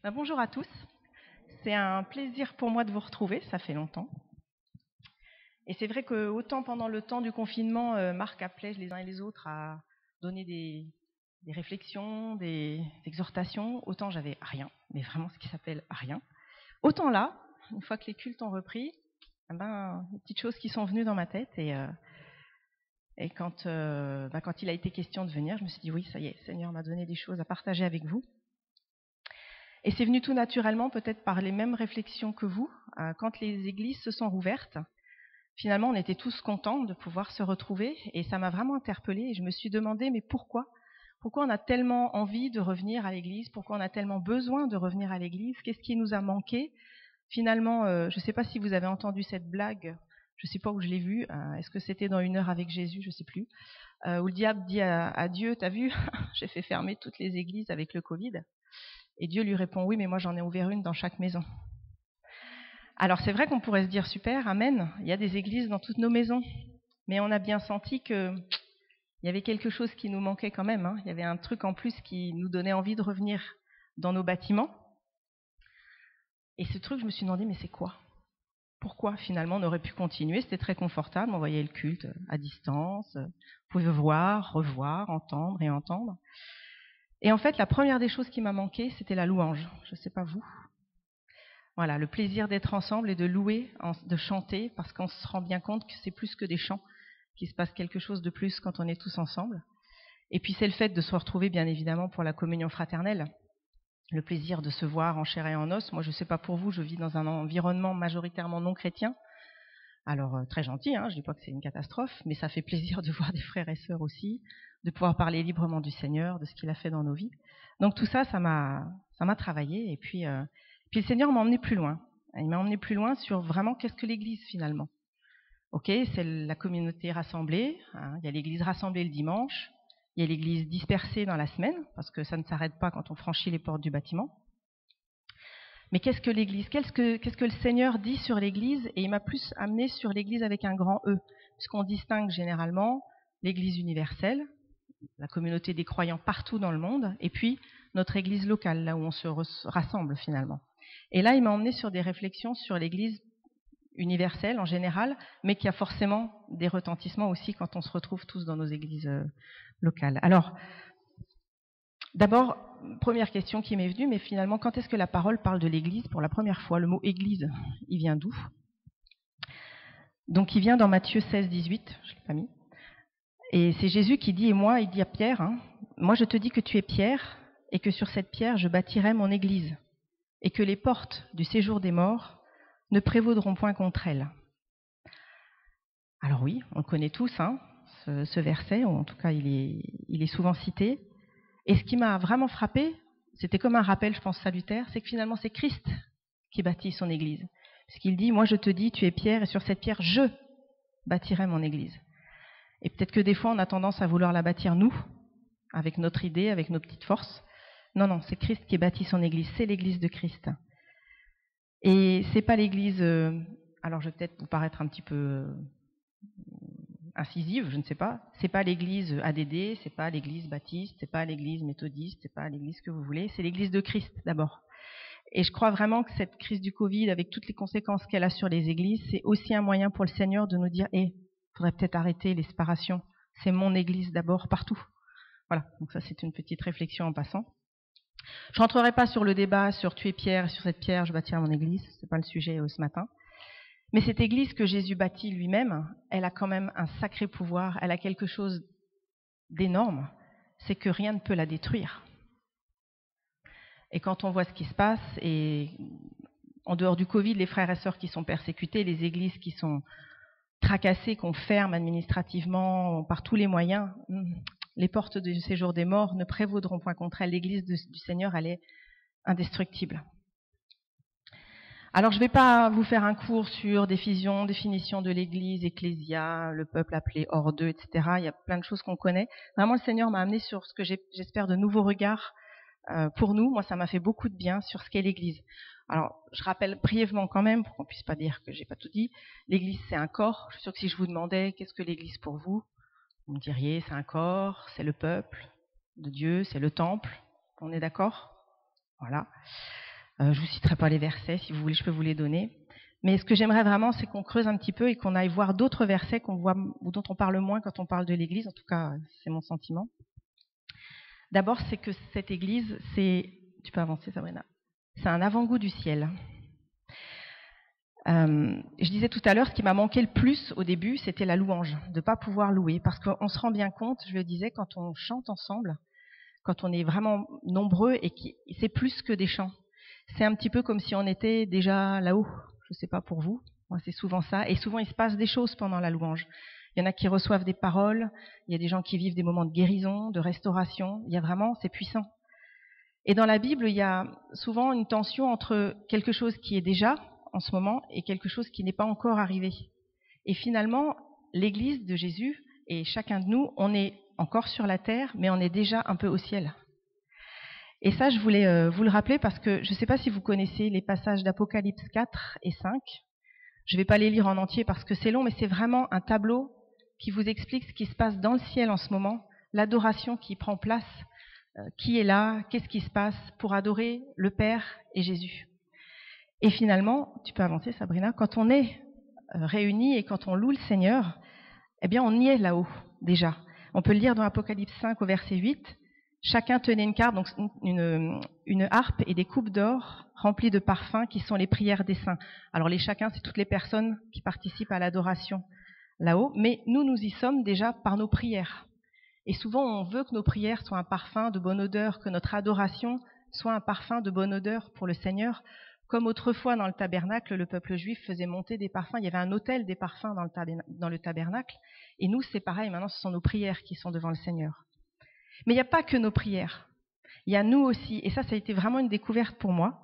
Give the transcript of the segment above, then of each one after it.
Bonjour à tous. C'est un plaisir pour moi de vous retrouver, ça fait longtemps. Et c'est vrai que autant pendant le temps du confinement, Marc appelait les uns et les autres à donner des réflexions, des exhortations, autant j'avais rien, mais vraiment ce qui s'appelle rien. Autant là, une fois que les cultes ont repris, des petites choses qui sont venues dans ma tête et quand il a été question de venir, je me suis dit oui, ça y est, Seigneur m'a donné des choses à partager avec vous. Et c'est venu tout naturellement, peut-être par les mêmes réflexions que vous. Quand les églises se sont rouvertes, finalement, on était tous contents de pouvoir se retrouver. Et ça m'a vraiment interpellée. Et je me suis demandé, mais pourquoi ? Pourquoi on a tellement envie de revenir à l'église ? Pourquoi on a tellement besoin de revenir à l'église ? Qu'est-ce qui nous a manqué ? Finalement, je ne sais pas si vous avez entendu cette blague. Je ne sais pas où je l'ai vue. Est-ce que c'était dans Une heure avec Jésus ? Je ne sais plus. Où le diable dit à Dieu, t'as vu ? J'ai fait fermer toutes les églises avec le Covid. Et Dieu lui répond, oui, mais moi j'en ai ouvert une dans chaque maison. Alors c'est vrai qu'on pourrait se dire, super, amen, il y a des églises dans toutes nos maisons. Mais on a bien senti qu'il y avait quelque chose qui nous manquait quand même. Il y avait un truc en plus qui nous donnait envie de revenir dans nos bâtiments. Et ce truc, je me suis demandé, mais c'est quoi ? Pourquoi finalement on aurait pu continuer ? C'était très confortable, on voyait le culte à distance, on pouvait voir, revoir, entendre et entendre. Et en fait, la première des choses qui m'a manqué, c'était la louange. Je ne sais pas vous. Voilà, le plaisir d'être ensemble et de louer, de chanter, parce qu'on se rend bien compte que c'est plus que des chants, qu'il se passe quelque chose de plus quand on est tous ensemble. Et puis c'est le fait de se retrouver, bien évidemment, pour la communion fraternelle. Le plaisir de se voir en chair et en os. Moi, je ne sais pas pour vous, je vis dans un environnement majoritairement non chrétien. Alors, très gentil, je ne dis pas que c'est une catastrophe, mais ça fait plaisir de voir des frères et sœurs aussi, de pouvoir parler librement du Seigneur, de ce qu'il a fait dans nos vies. Donc tout ça, ça m'a travaillé. Et puis le Seigneur m'a emmené plus loin. Il m'a emmené plus loin sur vraiment qu'est-ce que l'Église finalement. Ok, c'est la communauté rassemblée. Il y a l'Église rassemblée le dimanche. Il y a l'Église dispersée dans la semaine, parce que ça ne s'arrête pas quand on franchit les portes du bâtiment. Mais qu'est-ce que l'Église ? Qu'est-ce que le Seigneur dit sur l'Église ? Et il m'a plus amené sur l'Église avec un grand E, puisqu'on distingue généralement l'Église universelle, la communauté des croyants partout dans le monde, et puis notre Église locale, là où on se rassemble finalement. Et là, il m'a emmené sur des réflexions sur l'Église universelle en général, mais qui a forcément des retentissements aussi quand on se retrouve tous dans nos églises locales. Alors, d'abord, première question qui m'est venue, mais finalement, quand est-ce que la parole parle de l'Église pour la première fois ? Le mot Église, il vient d'où ? Donc, il vient dans Matthieu 16, 18, je ne l'ai pas mis. Et c'est Jésus qui dit, et moi, il dit à Pierre, moi je te dis que tu es Pierre, et que sur cette pierre je bâtirai mon Église, et que les portes du séjour des morts ne prévaudront point contre elle. Alors oui, on le connaît tous, ce verset, ou en tout cas il est souvent cité. Et ce qui m'a vraiment frappé, c'était comme un rappel, je pense, salutaire, c'est que finalement c'est Christ qui bâtit son Église. Puisqu'il dit, moi je te dis, tu es Pierre, et sur cette pierre je bâtirai mon Église. Et peut-être que des fois on a tendance à vouloir la bâtir nous, avec notre idée, avec nos petites forces. Non, c'est Christ qui bâtit son Église, c'est l'Église de Christ. Et c'est pas l'Église, alors je vais peut-être vous paraître un petit peu incisive, je ne sais pas, c'est pas l'Église ADD, c'est pas l'Église baptiste, c'est pas l'Église méthodiste, c'est pas l'Église que vous voulez, c'est l'Église de Christ d'abord. Et je crois vraiment que cette crise du Covid, avec toutes les conséquences qu'elle a sur les églises, c'est aussi un moyen pour le Seigneur de nous dire, faudrait peut-être arrêter les séparations, c'est mon Église d'abord partout. Voilà, donc ça c'est une petite réflexion en passant. Je rentrerai pas sur le débat sur tu es Pierre et sur cette pierre je bâtirai mon Église, c'est pas le sujet ce matin. Mais cette Église que Jésus bâtit lui-même, elle a quand même un sacré pouvoir, elle a quelque chose d'énorme, c'est que rien ne peut la détruire. Et quand on voit ce qui se passe, et en dehors du Covid, les frères et sœurs qui sont persécutés, les églises qui sont tracassées, qu'on ferme administrativement par tous les moyens, les portes du séjour des morts ne prévaudront point contre elle. L'église du Seigneur, elle est indestructible. Alors, je ne vais pas vous faire un cours sur définition de l'Église, ecclésia, le peuple appelé hors d'eux, etc. Il y a plein de choses qu'on connaît. Vraiment, le Seigneur m'a amené sur ce que j'espère de nouveaux regards pour nous. Moi, ça m'a fait beaucoup de bien sur ce qu'est l'Église. Alors, je rappelle brièvement quand même, pour qu'on puisse pas dire que j'ai pas tout dit, l'Église, c'est un corps. Je suis sûre que si je vous demandais qu'est-ce que l'Église pour vous, vous me diriez, c'est un corps, c'est le peuple de Dieu, c'est le temple. On est d'accord ? Voilà. Je ne vous citerai pas les versets, si vous voulez, je peux vous les donner. Mais ce que j'aimerais vraiment, c'est qu'on creuse un petit peu et qu'on aille voir d'autres versets qu'on voit ou dont on parle moins quand on parle de l'Église. En tout cas, c'est mon sentiment. D'abord, c'est que cette Église, tu peux avancer, Sabrina, c'est un avant-goût du ciel. Je disais tout à l'heure, ce qui m'a manqué le plus au début, c'était la louange, de ne pas pouvoir louer. Parce qu'on se rend bien compte, je le disais, quand on chante ensemble, quand on est vraiment nombreux, et c'est plus que des chants. C'est un petit peu comme si on était déjà là-haut. Je ne sais pas pour vous, moi c'est souvent ça. Et souvent il se passe des choses pendant la louange. Il y en a qui reçoivent des paroles, il y a des gens qui vivent des moments de guérison, de restauration. Il y a vraiment, c'est puissant. Et dans la Bible, il y a souvent une tension entre quelque chose qui est déjà en ce moment et quelque chose qui n'est pas encore arrivé. Et finalement, l'Église de Jésus et chacun de nous, on est encore sur la terre, mais on est déjà un peu au ciel. Et ça, je voulais vous le rappeler parce que je ne sais pas si vous connaissez les passages d'Apocalypse 4 et 5. Je ne vais pas les lire en entier parce que c'est long, mais c'est vraiment un tableau qui vous explique ce qui se passe dans le ciel en ce moment, l'adoration qui prend place, qui est là, qu'est-ce qui se passe pour adorer le Père et Jésus. Et finalement, tu peux avancer Sabrina, quand on est réunis et quand on loue le Seigneur, eh bien on y est là-haut déjà. On peut le lire dans Apocalypse 5 au verset 8. Chacun tenait une harpe, donc une harpe et des coupes d'or remplies de parfums qui sont les prières des saints. Alors les chacun, c'est toutes les personnes qui participent à l'adoration là-haut, mais nous y sommes déjà par nos prières. Et souvent, on veut que nos prières soient un parfum de bonne odeur, que notre adoration soit un parfum de bonne odeur pour le Seigneur. Comme autrefois dans le tabernacle, le peuple juif faisait monter des parfums. Il y avait un autel des parfums dans le tabernacle. Et nous, c'est pareil, maintenant, ce sont nos prières qui sont devant le Seigneur. Mais il n'y a pas que nos prières. Il y a nous aussi. Et ça a été vraiment une découverte pour moi.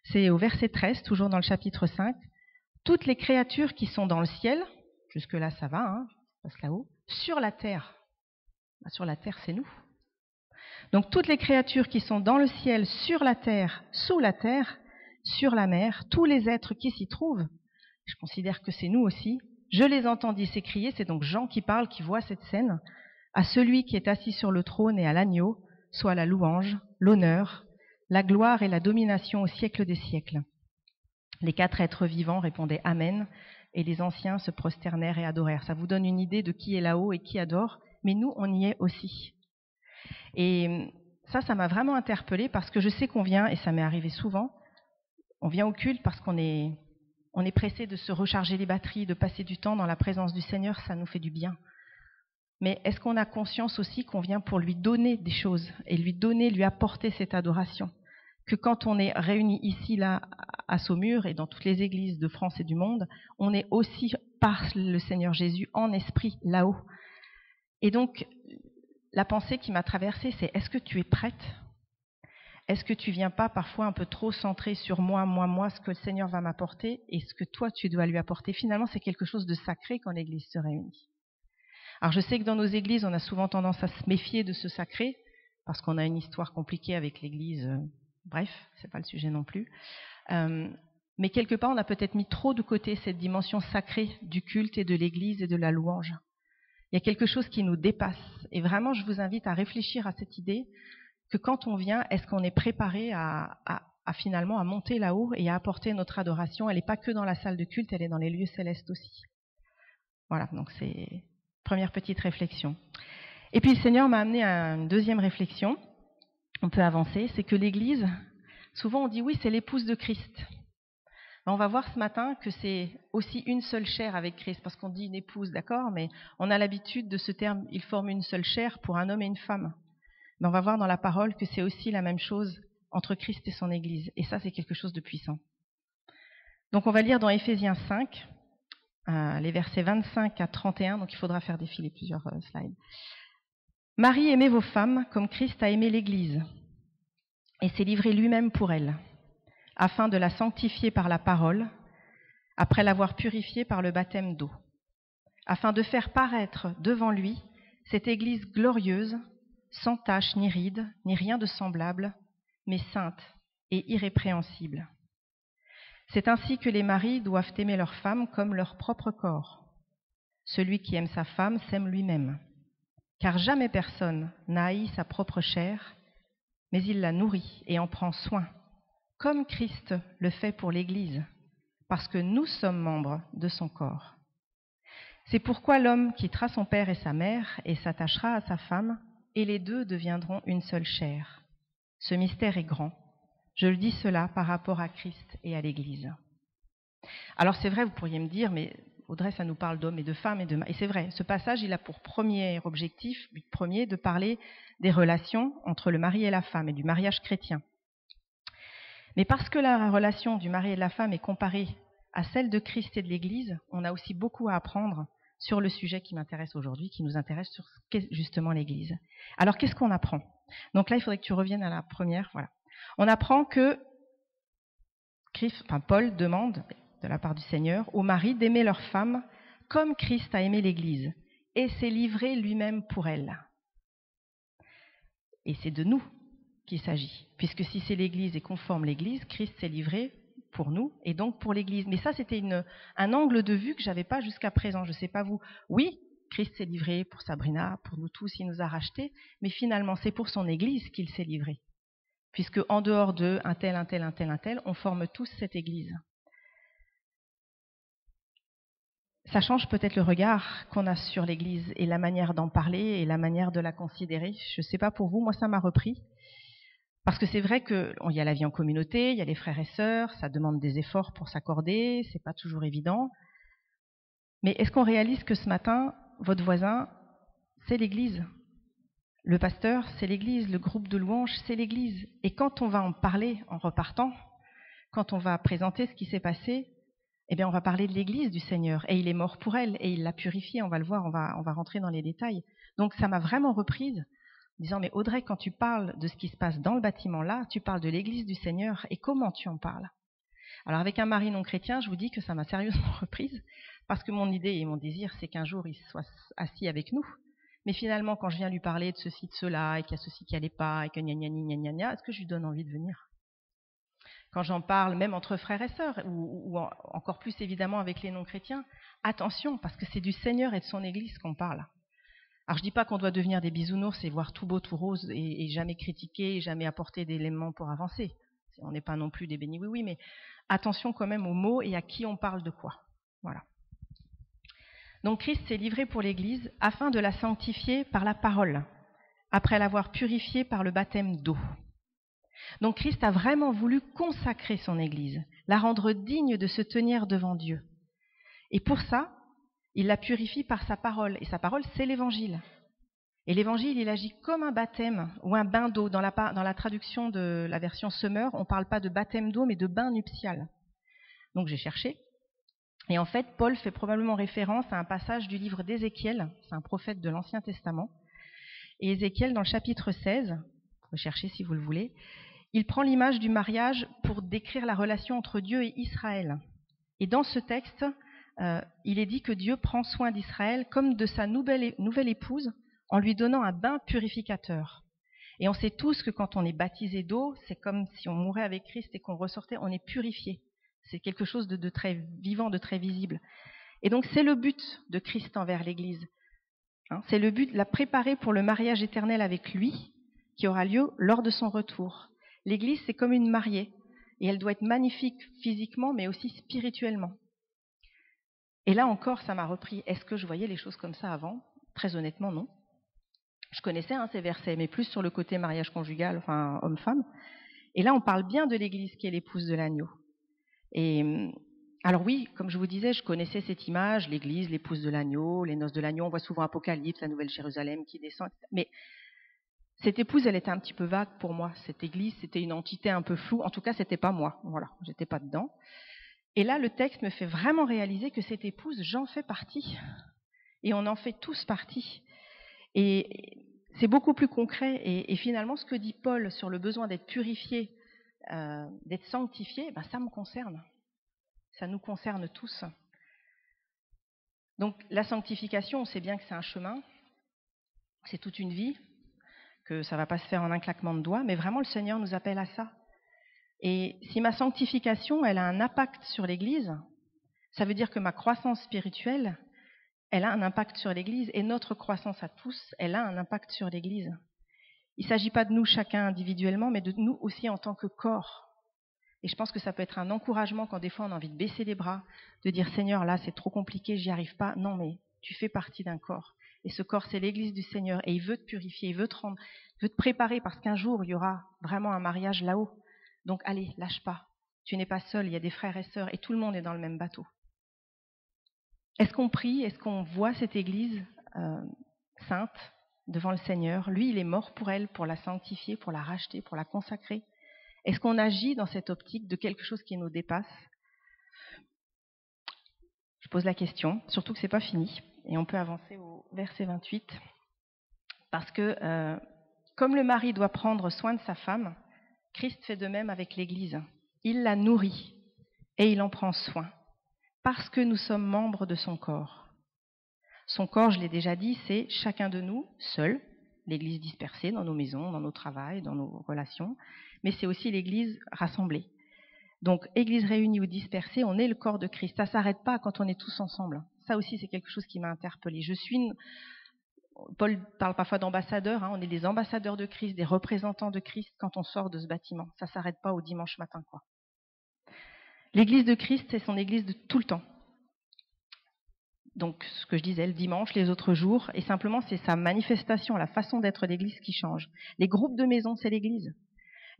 C'est au verset 13, toujours dans le chapitre 5. Toutes les créatures qui sont dans le ciel, jusque-là ça va, hein, passe là-haut, sur la terre. Sur la terre, c'est nous. Donc toutes les créatures qui sont dans le ciel, sur la terre, sous la terre, sur la mer, tous les êtres qui s'y trouvent, je considère que c'est nous aussi, je les entendis s'écrier, c'est donc Jean qui parle, qui voit cette scène, à celui qui est assis sur le trône et à l'agneau, soit la louange, l'honneur, la gloire et la domination au siècle des siècles. Les 4 êtres vivants répondaient Amen, et les anciens se prosternèrent et adorèrent. Ça vous donne une idée de qui est là-haut et qui adore, mais nous, on y est aussi. Et ça m'a vraiment interpellée parce que je sais qu'on vient, et ça m'est arrivé souvent, on vient au culte parce qu'on est pressé de se recharger les batteries, de passer du temps dans la présence du Seigneur, ça nous fait du bien. Mais est-ce qu'on a conscience aussi qu'on vient pour lui donner des choses et lui apporter cette adoration? Que quand on est réunis ici, là, à Saumur et dans toutes les églises de France et du monde, on est aussi par le Seigneur Jésus en esprit là-haut. Et donc, la pensée qui m'a traversée, c'est est-ce que tu es prête? Est-ce que tu viens pas parfois un peu trop centré sur moi, ce que le Seigneur va m'apporter et ce que toi tu dois lui apporter? Finalement, c'est quelque chose de sacré quand l'Église se réunit. Alors je sais que dans nos églises, on a souvent tendance à se méfier de ce sacré, parce qu'on a une histoire compliquée avec l'Église. Bref, c'est pas le sujet non plus. Mais quelque part, on a peut-être mis trop de côté cette dimension sacrée du culte et de l'Église et de la louange. Il y a quelque chose qui nous dépasse. Et vraiment, je vous invite à réfléchir à cette idée que quand on vient, est-ce qu'on est préparé à finalement à monter là-haut et à apporter notre adoration? Elle n'est pas que dans la salle de culte, elle est dans les lieux célestes aussi. Voilà, donc c'est première petite réflexion. Et puis le Seigneur m'a amené à une deuxième réflexion. On peut avancer, c'est que l'Église, souvent on dit oui, c'est l'épouse de Christ. On va voir ce matin que c'est aussi une seule chair avec Christ, parce qu'on dit une épouse, d'accord, mais on a l'habitude de ce terme, il forme une seule chair pour un homme et une femme. Mais on va voir dans la parole que c'est aussi la même chose entre Christ et son Église. Et ça, c'est quelque chose de puissant. Donc on va lire dans Éphésiens 5, les versets 25 à 31, donc il faudra faire défiler plusieurs slides. Marie, aimez vos femmes comme Christ a aimé l'Église et s'est livré lui-même pour elle, afin de la sanctifier par la parole, après l'avoir purifiée par le baptême d'eau, afin de faire paraître devant lui cette Église glorieuse, sans tache ni ride, ni rien de semblable, mais sainte et irrépréhensible. C'est ainsi que les maris doivent aimer leur femme comme leur propre corps. Celui qui aime sa femme s'aime lui-même, car jamais personne n'a haï sa propre chair, mais il la nourrit et en prend soin, comme Christ le fait pour l'Église, parce que nous sommes membres de son corps. C'est pourquoi l'homme quittera son père et sa mère et s'attachera à sa femme, et les deux deviendront une seule chair. Ce mystère est grand. Je le dis cela par rapport à Christ et à l'Église. Alors c'est vrai, vous pourriez me dire, mais Audrey, ça nous parle d'hommes et de femmes et c'est vrai, ce passage, il a pour premier objectif, but premier, de parler des relations entre le mari et la femme et du mariage chrétien. Mais parce que la relation du mari et de la femme est comparée à celle de Christ et de l'Église, on a aussi beaucoup à apprendre sur le sujet qui m'intéresse aujourd'hui, qui nous intéresse sur ce qu'est justement l'Église. Alors qu'est-ce qu'on apprend? Donc là, il faudrait que tu reviennes à la première. Voilà. On apprend que Paul demande, de la part du Seigneur, aux maris d'aimer leur femme comme Christ a aimé l'Église et s'est livré lui-même pour elle. Et c'est de nous qu'il s'agit, puisque si c'est l'Église et qu'on forme l'Église, Christ s'est livré pour nous et donc pour l'Église. Mais ça, c'était un angle de vue que j'avais pas jusqu'à présent. Je sais pas vous. Oui, Christ s'est livré pour Sabrina, pour nous tous, il nous a rachetés, mais finalement, c'est pour son Église qu'il s'est livré, puisque en dehors de un tel, on forme tous cette Église. Ça change peut-être le regard qu'on a sur l'Église et la manière d'en parler et la manière de la considérer. Je ne sais pas pour vous, moi ça m'a repris. Parce que c'est vrai qu'il y a la vie en communauté, il y a les frères et sœurs, ça demande des efforts pour s'accorder, c'est pas toujours évident. Mais est-ce qu'on réalise que ce matin, votre voisin, c'est l'Église? Le pasteur, c'est l'Église, le groupe de louanges, c'est l'Église. Et quand on va en parler en repartant, quand on va présenter ce qui s'est passé, eh bien, on va parler de l'Église du Seigneur. Et il est mort pour elle, et il l'a purifiée. On va le voir, on va rentrer dans les détails. Donc, ça m'a vraiment reprise, en disant, mais Audrey, quand tu parles de ce qui se passe dans le bâtiment là, tu parles de l'Église du Seigneur, et comment tu en parles? Alors, avec un mari non chrétien, je vous dis que ça m'a sérieusement reprise, parce que mon idée et mon désir, c'est qu'un jour, il soit assis avec nous. Mais finalement, quand je viens lui parler de ceci, de cela, et qu'il y a ceci qui n'allait pas, et que gna gna gna gna gna, est-ce que je lui donne envie de venir? Quand j'en parle, même entre frères et sœurs, ou encore plus évidemment avec les non-chrétiens, attention, parce que c'est du Seigneur et de son Église qu'on parle. Alors je dis pas qu'on doit devenir des bisounours et voir tout beau, tout rose, et jamais critiquer, et jamais apporter d'éléments pour avancer. On n'est pas non plus des bénis oui-oui, mais attention quand même aux mots et à qui on parle de quoi. Voilà. Donc Christ s'est livré pour l'Église afin de la sanctifier par la parole, après l'avoir purifiée par le baptême d'eau. Donc Christ a vraiment voulu consacrer son Église, la rendre digne de se tenir devant Dieu. Et pour ça, il la purifie par sa parole. Et sa parole, c'est l'Évangile. Et l'Évangile, il agit comme un baptême ou un bain d'eau. Dans la traduction de la version Semeur, on ne parle pas de baptême d'eau, mais de bain nuptial. Donc j'ai cherché. Et en fait, Paul fait probablement référence à un passage du livre d'Ézéchiel. C'est un prophète de l'Ancien Testament. Et Ézéchiel, dans le chapitre 16, vous pouvez chercher si vous le voulez, il prend l'image du mariage pour décrire la relation entre Dieu et Israël. Et dans ce texte, il est dit que Dieu prend soin d'Israël comme de sa nouvelle épouse en lui donnant un bain purificateur. Et on sait tous que quand on est baptisé d'eau, c'est comme si on mourait avec Christ et qu'on ressortait, on est purifié. C'est quelque chose de très vivant, de très visible. Et donc c'est le but de Christ envers l'Église. C'est le but de la préparer pour le mariage éternel avec lui, qui aura lieu lors de son retour. L'Église, c'est comme une mariée, et elle doit être magnifique physiquement, mais aussi spirituellement. Et là encore, ça m'a repris. Est-ce que je voyais les choses comme ça avant? Très honnêtement, non. Je connaissais ces versets, mais plus sur le côté mariage conjugal, enfin homme-femme. Et là, on parle bien de l'Église qui est l'épouse de l'agneau. Et alors oui, comme je vous disais, je connaissais cette image, l'Église, l'épouse de l'agneau, les noces de l'agneau. On voit souvent Apocalypse, la Nouvelle Jérusalem qui descend, mais cette épouse, elle était un petit peu vague pour moi. Cette Église, c'était une entité un peu floue. En tout cas, c'était pas moi. Voilà, j'étais pas dedans. Et là, le texte me fait vraiment réaliser que cette épouse, j'en fais partie. Et on en fait tous partie. Et c'est beaucoup plus concret. Et finalement, ce que dit Paul sur le besoin d'être purifié, d'être sanctifié, ça me concerne. Ça nous concerne tous. Donc, la sanctification, on sait bien que c'est un chemin. C'est toute une vie. Que ça ne va pas se faire en un claquement de doigts, mais vraiment le Seigneur nous appelle à ça. Et si ma sanctification, elle a un impact sur l'Église, ça veut dire que ma croissance spirituelle, elle a un impact sur l'Église, et notre croissance à tous, elle a un impact sur l'Église. Il ne s'agit pas de nous chacun individuellement, mais de nous aussi en tant que corps. Et je pense que ça peut être un encouragement quand des fois on a envie de baisser les bras, de dire Seigneur, là c'est trop compliqué, j'y arrive pas. Non, mais tu fais partie d'un corps. Et ce corps, c'est l'Église du Seigneur. Et il veut te purifier, il veut te préparer parce qu'un jour, il y aura vraiment un mariage là-haut. Donc allez, lâche pas. Tu n'es pas seul, il y a des frères et sœurs et tout le monde est dans le même bateau. Est-ce qu'on prie? Est-ce qu'on voit cette Église sainte devant le Seigneur? Lui, il est mort pour elle, pour la sanctifier, pour la racheter, pour la consacrer. Est-ce qu'on agit dans cette optique de quelque chose qui nous dépasse? Je pose la question, surtout que c'est pas fini. Et on peut avancer au verset 28. Parce que, comme le mari doit prendre soin de sa femme, Christ fait de même avec l'Église. Il la nourrit et il en prend soin. Parce que nous sommes membres de son corps. Son corps, je l'ai déjà dit, c'est chacun de nous, seul, l'Église dispersée dans nos maisons, dans nos travails, dans nos relations, mais c'est aussi l'Église rassemblée. Donc, Église réunie ou dispersée, on est le corps de Christ. Ça ne s'arrête pas quand on est tous ensemble. Ça aussi, c'est quelque chose qui m'a interpellée. Paul parle parfois d'ambassadeurs, on est des ambassadeurs de Christ, des représentants de Christ quand on sort de ce bâtiment. Ça ne s'arrête pas au dimanche matin, quoi. L'Église de Christ, c'est son Église de tout le temps. Donc, ce que je disais, le dimanche, les autres jours, et simplement, c'est sa manifestation, la façon d'être l'Église qui change. Les groupes de maison, c'est l'Église.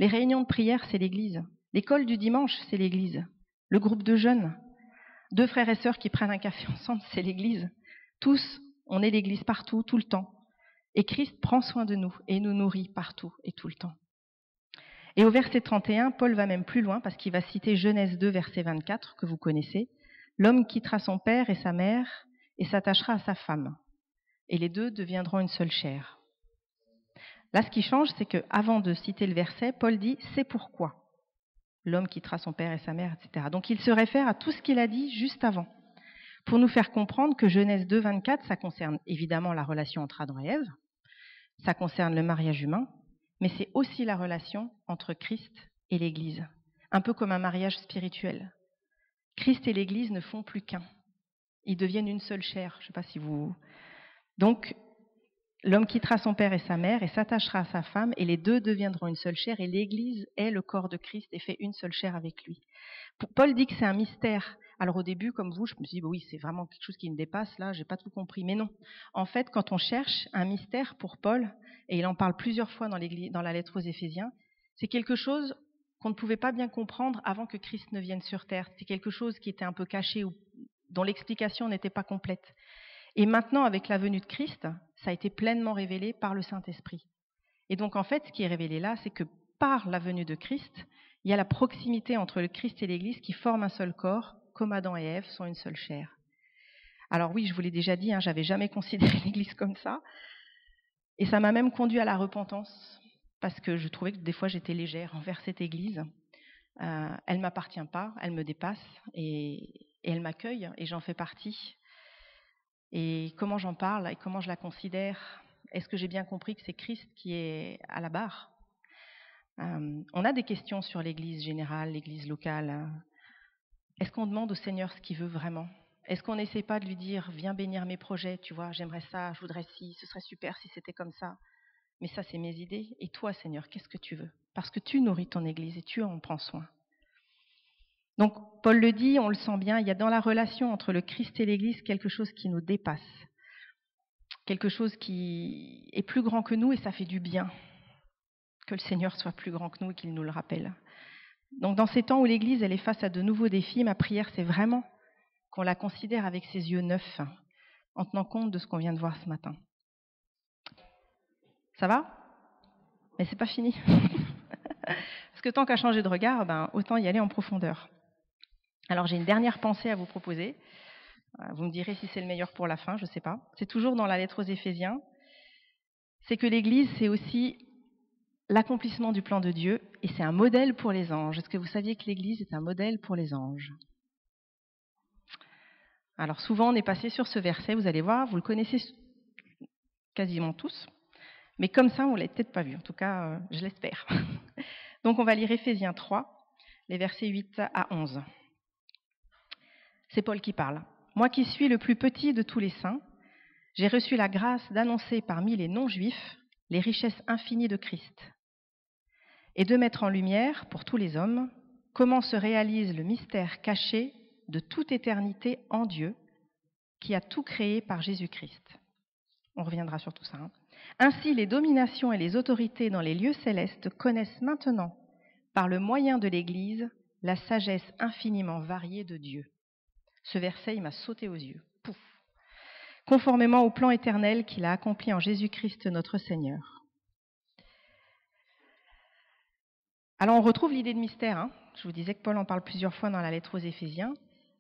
Les réunions de prière, c'est l'Église. L'école du dimanche, c'est l'Église. Le groupe de jeunes, 2 frères et sœurs qui prennent un café ensemble, c'est l'Église. Tous, on est l'Église partout, tout le temps. Et Christ prend soin de nous et nous nourrit partout et tout le temps. Et au verset 31, Paul va même plus loin parce qu'il va citer Genèse 2, verset 24, que vous connaissez. L'homme quittera son père et sa mère et s'attachera à sa femme. Et les deux deviendront une seule chair. Là, ce qui change, c'est qu'avant de citer le verset, Paul dit « c'est pourquoi ». L'homme quittera son père et sa mère, etc. Donc il se réfère à tout ce qu'il a dit juste avant, pour nous faire comprendre que Genèse 2, 24, ça concerne évidemment la relation entre Adam et Ève, ça concerne le mariage humain, mais c'est aussi la relation entre Christ et l'Église, un peu comme un mariage spirituel. Christ et l'Église ne font plus qu'un. Ils deviennent une seule chair. Je ne sais pas si vous... Donc, l'homme quittera son père et sa mère et s'attachera à sa femme, et les deux deviendront une seule chair, et l'Église est le corps de Christ et fait une seule chair avec lui. Paul dit que c'est un mystère. Alors au début, comme vous, je me suis dit, oui, c'est vraiment quelque chose qui me dépasse, là, j'ai pas tout compris. Mais non. En fait, quand on cherche un mystère pour Paul, et il en parle plusieurs fois dans la lettre aux Éphésiens, c'est quelque chose qu'on ne pouvait pas bien comprendre avant que Christ ne vienne sur terre. C'est quelque chose qui était un peu caché ou dont l'explication n'était pas complète. Et maintenant, avec la venue de Christ, ça a été pleinement révélé par le Saint-Esprit. Et donc, en fait, ce qui est révélé là, c'est que par la venue de Christ, il y a la proximité entre le Christ et l'Église qui forment un seul corps, comme Adam et Ève sont une seule chair. Alors oui, je vous l'ai déjà dit, j'avais jamais considéré l'Église comme ça. Et ça m'a même conduit à la repentance, parce que je trouvais que des fois j'étais légère envers cette Église. Elle ne m'appartient pas, elle me dépasse, et elle m'accueille, et j'en fais partie. Et comment j'en parle et comment je la considère? Est-ce que j'ai bien compris que c'est Christ qui est à la barre? On a des questions sur l'Église générale, l'Église locale. Est-ce qu'on demande au Seigneur ce qu'il veut vraiment? Est-ce qu'on n'essaie pas de lui dire « Viens bénir mes projets, tu vois, j'aimerais ça, je voudrais ci, ce serait super si c'était comme ça. » Mais ça, c'est mes idées. Et toi, Seigneur, qu'est-ce que tu veux? Parce que tu nourris ton Église et tu en prends soin. Donc, Paul le dit, on le sent bien, il y a dans la relation entre le Christ et l'Église quelque chose qui nous dépasse. Quelque chose qui est plus grand que nous et ça fait du bien que le Seigneur soit plus grand que nous et qu'il nous le rappelle. Donc, dans ces temps où l'Église elle est face à de nouveaux défis, ma prière, c'est vraiment qu'on la considère avec ses yeux neufs, en tenant compte de ce qu'on vient de voir ce matin. Ça va? Mais c'est pas fini. Parce que tant qu'à changer de regard, autant y aller en profondeur. Alors j'ai une dernière pensée à vous proposer. Vous me direz si c'est le meilleur pour la fin, je ne sais pas. C'est toujours dans la lettre aux Éphésiens. C'est que l'Église, c'est aussi l'accomplissement du plan de Dieu et c'est un modèle pour les anges. Est-ce que vous saviez que l'Église est un modèle pour les anges? Alors souvent on est passé sur ce verset, vous allez voir, vous le connaissez quasiment tous, mais comme ça on ne l'a peut-être pas vu, en tout cas je l'espère. Donc on va lire Éphésiens 3, les versets 8 à 11. C'est Paul qui parle. « Moi qui suis le plus petit de tous les saints, j'ai reçu la grâce d'annoncer parmi les non-juifs les richesses infinies de Christ et de mettre en lumière pour tous les hommes comment se réalise le mystère caché de toute éternité en Dieu, qui a tout créé par Jésus-Christ. On reviendra sur tout ça. Ainsi, les dominations et les autorités dans les lieux célestes connaissent maintenant, par le moyen de l'Église, la sagesse infiniment variée de Dieu. Ce verset, il m'a sauté aux yeux. Pouf. Conformément au plan éternel qu'il a accompli en Jésus-Christ notre Seigneur. Alors on retrouve l'idée de mystère. Je vous disais que Paul en parle plusieurs fois dans la lettre aux Éphésiens.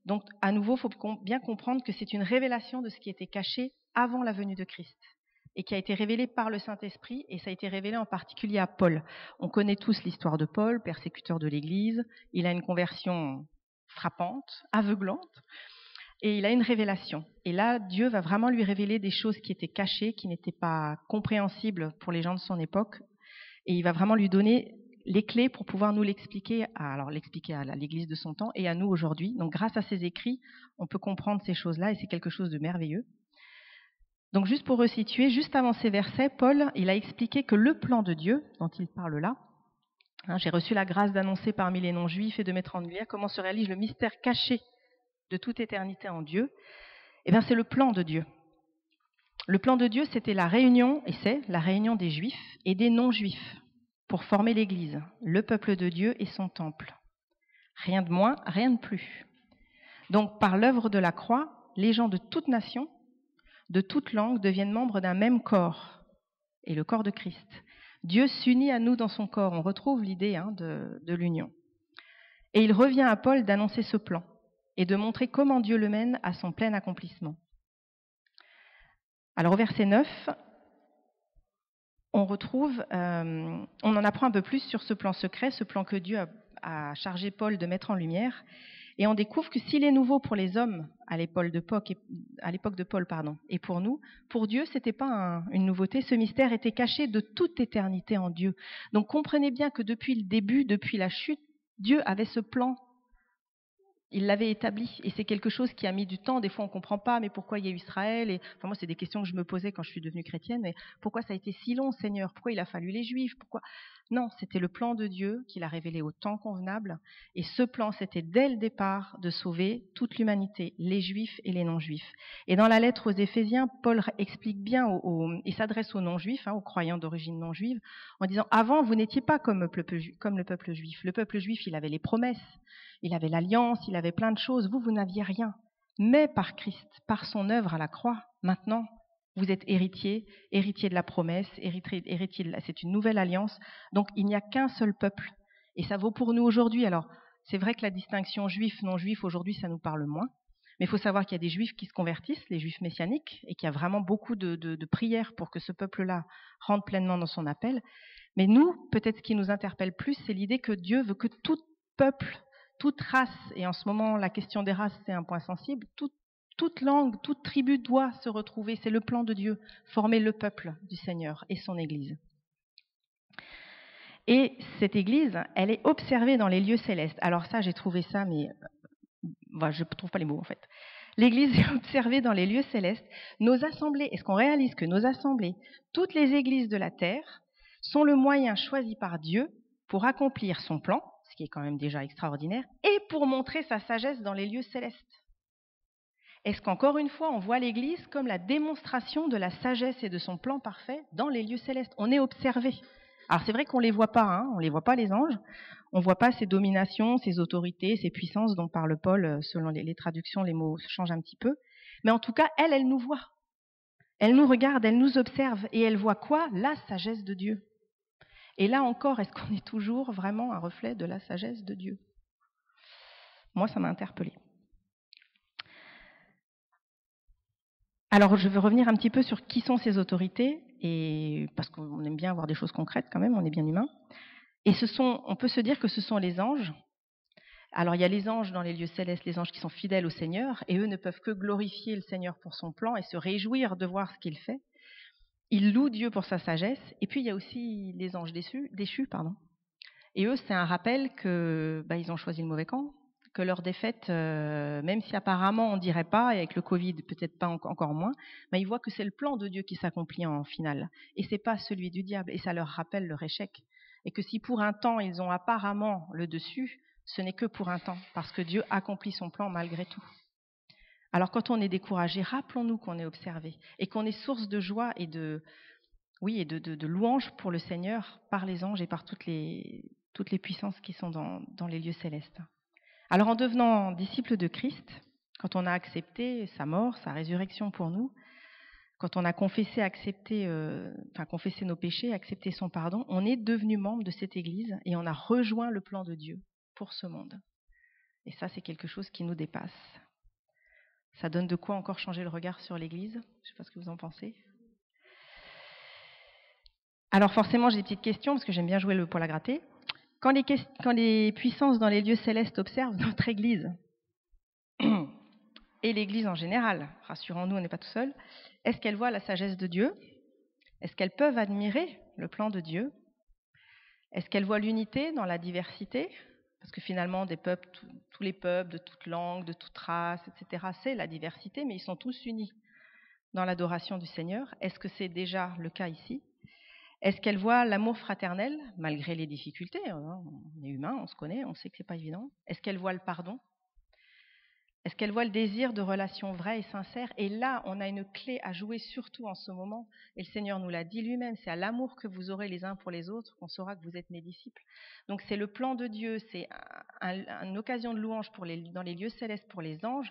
Donc à nouveau, il faut bien comprendre que c'est une révélation de ce qui était caché avant la venue de Christ et qui a été révélé par le Saint-Esprit, et ça a été révélé en particulier à Paul. On connaît tous l'histoire de Paul, persécuteur de l'Église. Il a une conversion frappante, aveuglante, et il a une révélation. Et là, Dieu va vraiment lui révéler des choses qui étaient cachées, qui n'étaient pas compréhensibles pour les gens de son époque, et il va vraiment lui donner les clés pour pouvoir nous l'expliquer, l'expliquer à l'Église de son temps et à nous aujourd'hui. Donc grâce à ses écrits, on peut comprendre ces choses-là, et c'est quelque chose de merveilleux. Donc juste pour resituer, juste avant ces versets, Paul, il a expliqué que le plan de Dieu, dont il parle là, j'ai reçu la grâce d'annoncer parmi les non-juifs et de mettre en lumière comment se réalise le mystère caché de toute éternité en Dieu. Eh bien, c'est le plan de Dieu. Le plan de Dieu, c'était la réunion, et c'est la réunion des juifs et des non-juifs pour former l'Église, le peuple de Dieu et son temple. Rien de moins, rien de plus. Donc, par l'œuvre de la croix, les gens de toute nation, de toute langue, deviennent membres d'un même corps, et le corps de Christ. Dieu s'unit à nous dans son corps. On retrouve l'idée de l'union. Et il revient à Paul d'annoncer ce plan et de montrer comment Dieu le mène à son plein accomplissement. Alors au verset 9, on en apprend un peu plus sur ce plan secret, ce plan que Dieu a chargé Paul de mettre en lumière. Et on découvre que s'il est nouveau pour les hommes à l'époque de Paul, et pour nous, pour Dieu, ce n'était pas une nouveauté. Ce mystère était caché de toute éternité en Dieu. Donc comprenez bien que depuis le début, depuis la chute, Dieu avait ce plan. Il l'avait établi, et c'est quelque chose qui a mis du temps. Des fois, on ne comprend pas, mais pourquoi il y a eu Israël moi, c'est des questions que je me posais quand je suis devenue chrétienne. Mais pourquoi ça a été si long, Seigneur? Pourquoi il a fallu les Juifs? Non, c'était le plan de Dieu qu'il a révélé au temps convenable. Et ce plan, c'était dès le départ de sauver toute l'humanité, les Juifs et les non-Juifs. Et dans la lettre aux Éphésiens, Paul explique bien, il s'adresse aux non-Juifs, aux croyants d'origine non-juive, en disant « Avant, vous n'étiez pas comme le peuple juif. Le peuple juif, il avait les promesses. Il avait l'alliance, il avait plein de choses. Vous n'aviez rien. Mais par Christ, par son œuvre à la croix, maintenant, vous êtes héritier de la promesse, c'est une nouvelle alliance. Donc, il n'y a qu'un seul peuple. Et ça vaut pour nous aujourd'hui. Alors, c'est vrai que la distinction juif-non-juif, aujourd'hui, ça nous parle moins. Mais il faut savoir qu'il y a des juifs qui se convertissent, les juifs messianiques, et qu'il y a vraiment beaucoup de prières pour que ce peuple-là rentre pleinement dans son appel. Mais nous, peut-être ce qui nous interpelle plus, c'est l'idée que Dieu veut que tout peuple, toute race, et en ce moment la question des races c'est un point sensible, toute langue, toute tribu doit se retrouver, c'est le plan de Dieu, former le peuple du Seigneur et son Église. Et cette Église, elle est observée dans les lieux célestes. Alors ça, j'ai trouvé ça, mais je ne trouve pas les mots en fait. L'Église est observée dans les lieux célestes. Nos assemblées, est-ce qu'on réalise que nos assemblées, toutes les églises de la terre, sont le moyen choisi par Dieu pour accomplir son plan, ce qui est quand même déjà extraordinaire, et pour montrer sa sagesse dans les lieux célestes. Est-ce qu'encore une fois, on voit l'Église comme la démonstration de la sagesse et de son plan parfait dans les lieux célestes? On est observé. Alors c'est vrai qu'on ne les voit pas, on ne les voit pas les anges, on ne voit pas ces dominations, ces autorités, ces puissances dont parle Paul, selon les traductions, les mots changent un petit peu, mais en tout cas, elle nous voit. Elle nous regarde, elle nous observe, et elle voit quoi? La sagesse de Dieu. Et là encore, est-ce qu'on est toujours vraiment un reflet de la sagesse de Dieu? Moi, ça m'a interpellée. Alors, je veux revenir un petit peu sur qui sont ces autorités, et parce qu'on aime bien avoir des choses concrètes quand même, on est bien humain. Et on peut se dire que ce sont les anges. Alors, il y a les anges dans les lieux célestes, les anges qui sont fidèles au Seigneur, et eux ne peuvent que glorifier le Seigneur pour son plan et se réjouir de voir ce qu'il fait. Ils louent Dieu pour sa sagesse. Et puis, il y a aussi les anges déchus. Et eux, c'est un rappel que ils ont choisi le mauvais camp, que leur défaite, même si apparemment on ne dirait pas, et avec le Covid peut-être pas encore moins, mais ils voient que c'est le plan de Dieu qui s'accomplit en finale. Et c'est pas celui du diable. Et ça leur rappelle leur échec. Et que si pour un temps ils ont apparemment le dessus, ce n'est que pour un temps, parce que Dieu accomplit son plan malgré tout. Alors quand on est découragé, rappelons-nous qu'on est observé et qu'on est source de joie et de louange pour le Seigneur par les anges et par toutes les puissances qui sont dans les lieux célestes. Alors en devenant disciple de Christ, quand on a accepté sa mort, sa résurrection pour nous, quand on a confessé nos péchés, accepté son pardon, on est devenu membre de cette Église et on a rejoint le plan de Dieu pour ce monde. Et ça, c'est quelque chose qui nous dépasse. Ça donne de quoi encore changer le regard sur l'Église. Je ne sais pas ce que vous en pensez. Alors forcément, j'ai des petites questions, parce que j'aime bien jouer le poil à gratter. Quand les puissances dans les lieux célestes observent notre Église, et l'Église en général, rassurons-nous, on n'est pas tout seul, est-ce qu'elles voient la sagesse de Dieu? Est-ce qu'elles peuvent admirer le plan de Dieu? Est-ce qu'elles voient l'unité dans la diversité? Parce que finalement, des peuples, tous les peuples, de toute langue, de toute race, etc., c'est la diversité, mais ils sont tous unis dans l'adoration du Seigneur. Est-ce que c'est déjà le cas ici? Est-ce qu'elle voit l'amour fraternel, malgré les difficultés? On est humain, on se connaît, on sait que ce n'est pas évident. Est-ce qu'elle voit le pardon? Est-ce qu'elle voit le désir de relations vraies et sincères? Et là, on a une clé à jouer, surtout en ce moment. Et le Seigneur nous l'a dit lui-même, c'est à l'amour que vous aurez les uns pour les autres qu'on saura que vous êtes mes disciples. Donc c'est le plan de Dieu, c'est une occasion de louange dans les lieux célestes pour les anges,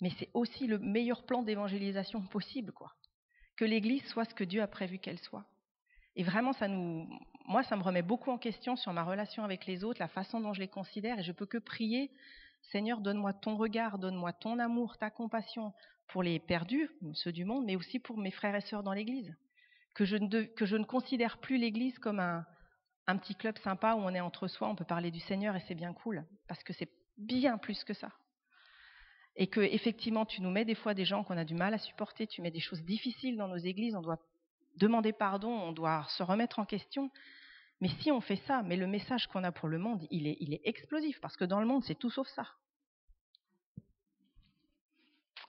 mais c'est aussi le meilleur plan d'évangélisation possible, quoi. Que l'Église soit ce que Dieu a prévu qu'elle soit. Et vraiment, moi, ça me remet beaucoup en question sur ma relation avec les autres, la façon dont je les considère, et je peux que prier: Seigneur, donne-moi ton regard, donne-moi ton amour, ta compassion pour les perdus, ceux du monde, mais aussi pour mes frères et sœurs dans l'Église. Que je ne considère plus l'Église comme un petit club sympa où on est entre soi, on peut parler du Seigneur et c'est bien cool, parce que c'est bien plus que ça. Et que effectivement, tu nous mets des fois des gens qu'on a du mal à supporter, tu mets des choses difficiles dans nos églises, on doit demander pardon, on doit se remettre en question. Mais si on fait ça, mais le message qu'on a pour le monde, il est explosif, parce que dans le monde, c'est tout sauf ça.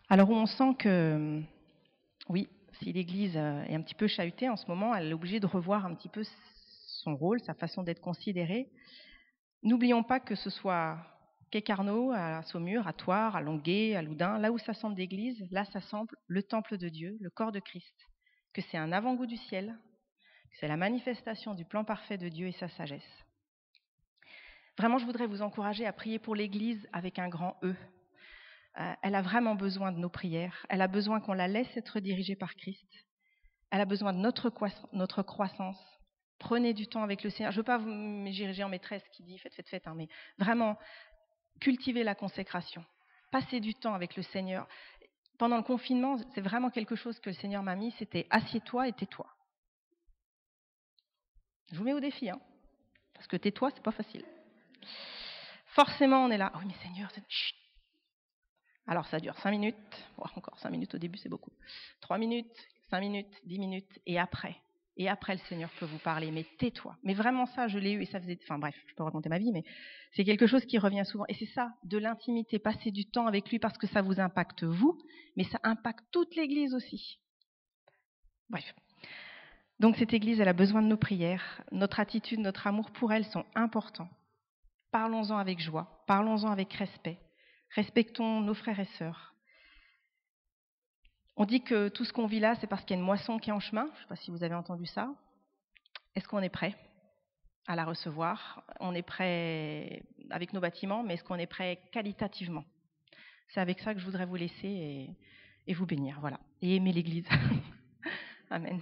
Alors où on sent que, oui, si l'Église est un petit peu chahutée en ce moment, elle est obligée de revoir un petit peu son rôle, sa façon d'être considérée. N'oublions pas que ce soit Quai Carnot, à Saumur, à Thouars, à Longuet, à Loudun, là où ça semble d'église, là ça semble le temple de Dieu, le corps de Christ, que c'est un avant-goût du ciel, que c'est la manifestation du plan parfait de Dieu et sa sagesse. Vraiment, je voudrais vous encourager à prier pour l'Église avec un grand E. Elle a vraiment besoin de nos prières, elle a besoin qu'on la laisse être dirigée par Christ, elle a besoin de notre croissance. Prenez du temps avec le Seigneur. Je ne veux pas vous m'ériger en maîtresse qui dit faites, mais vraiment, cultivez la consécration. Passez du temps avec le Seigneur. Pendant le confinement, c'est vraiment quelque chose que le Seigneur m'a mis, c'était assieds-toi et tais-toi. Je vous mets au défi, parce que tais-toi, c'est pas facile. Forcément, on est là. Oh, mais Seigneur, chut. Alors, ça dure 5 minutes. Bon, encore 5 minutes au début, c'est beaucoup. 3 minutes, 5 minutes, 10 minutes, et après, le Seigneur peut vous parler, mais tais-toi. Mais vraiment ça, je l'ai eu, et ça faisait... Enfin bref, je peux raconter ma vie, mais c'est quelque chose qui revient souvent. Et c'est ça, de l'intimité, passer du temps avec lui, parce que ça vous impacte vous, mais ça impacte toute l'Église aussi. Bref. Donc cette Église, elle a besoin de nos prières. Notre attitude, notre amour pour elle sont importants. Parlons-en avec joie, parlons-en avec respect. Respectons nos frères et sœurs. On dit que tout ce qu'on vit là, c'est parce qu'il y a une moisson qui est en chemin. Je ne sais pas si vous avez entendu ça. Est-ce qu'on est prêt à la recevoir? On est prêt avec nos bâtiments, mais est-ce qu'on est prêt qualitativement? C'est avec ça que je voudrais vous laisser et vous bénir. Voilà. Et aimer l'Église. Amen.